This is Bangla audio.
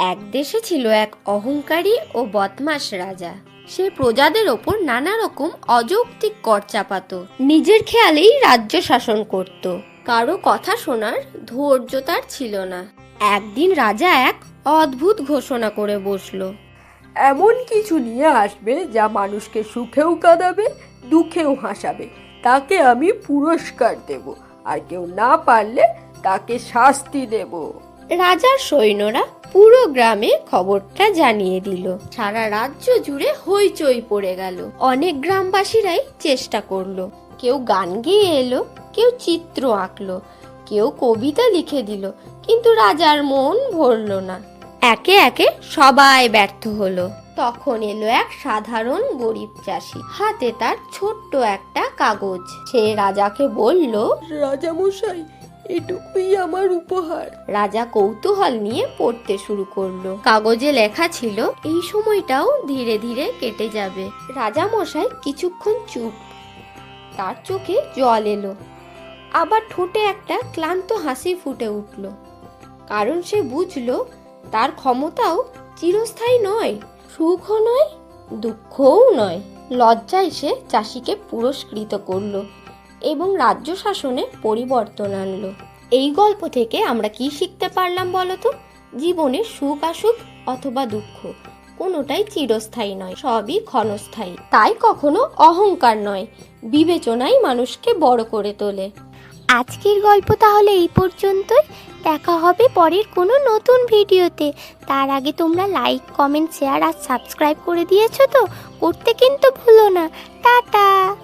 এক দেশে ছিল এক অহংকারী ও বদমাশ রাজা। সে প্রজাদের ওপর নানা রকম অযৌক্তিক কর চাপাতো, নিজের খেয়ালেই রাজ্য শাসন করত। কারো কথা শোনার ধৈর্য তার ছিল না। একদিন রাজা এক অদ্ভুত ঘোষণা করে বসলো। এমন কিছু নিয়ে আসবে যা মানুষকে সুখেও কাঁদাবে, দুঃখেও হাসাবে, তাকে আমি পুরস্কার দেব, আর কেউ না পারলে তাকে শাস্তি দেব। রাজার সৈন্যরা পুরো গ্রামে খবরটা জানিয়ে দিল। সারা রাজ্য জুড়ে হইচই পড়ে গেল। অনেক গ্রামবাসীরাই চেষ্টা করলো। কেউ গান গেয়ে এলো, কেউ চিত্র আঁকলো, কেউ কবিতা লিখে দিল, কিন্তু রাজার মন ভরল না। একে একে সবাই ব্যর্থ হলো। তখন এলো এক সাধারণ গরিব চাষি, হাতে তার ছোট্ট একটা কাগজ। সে রাজাকে বলল, রাজামশাই, এটুকুই আমার উপহার। রাজা কৌতূহল নিয়ে পড়তে শুরু করলো। কাগজে লেখা ছিল, এই সময়টাও ধীরে ধীরে কেটে যাবে। রাজা মশাই কিছুক্ষণ চুপ। তার চোখে জল এলো, আবার ঠোঁটে একটা ক্লান্ত হাসি ফুটে উঠল। কারণ সে বুঝলো তার ক্ষমতাও চিরস্থায়ী নয়, সুখও নয়, দুঃখও নয়। লজ্জায় সে চাষিকে পুরস্কৃত করলো এবং রাজ্য শাসনে পরিবর্তন আনলো। এই গল্প থেকে আমরা কি শিখতে পারলাম বলো তো? জীবনে সুখ আসুক অথবা দুঃখ, কোনোটাই চিরস্থায়ী নয়, সবই ক্ষণস্থায়ী। তাই কখনো অহংকার নয়, বিবেচনাই মানুষকে বড় করে তোলে। আজকের গল্প তাহলে এই পর্যন্তই। দেখা হবে পরের কোনো নতুন ভিডিওতে। তার আগে তোমরা লাইক, কমেন্ট, শেয়ার আর সাবস্ক্রাইব করে দিয়েছো তো? করতে কিন্তু ভুলো না। টাটা।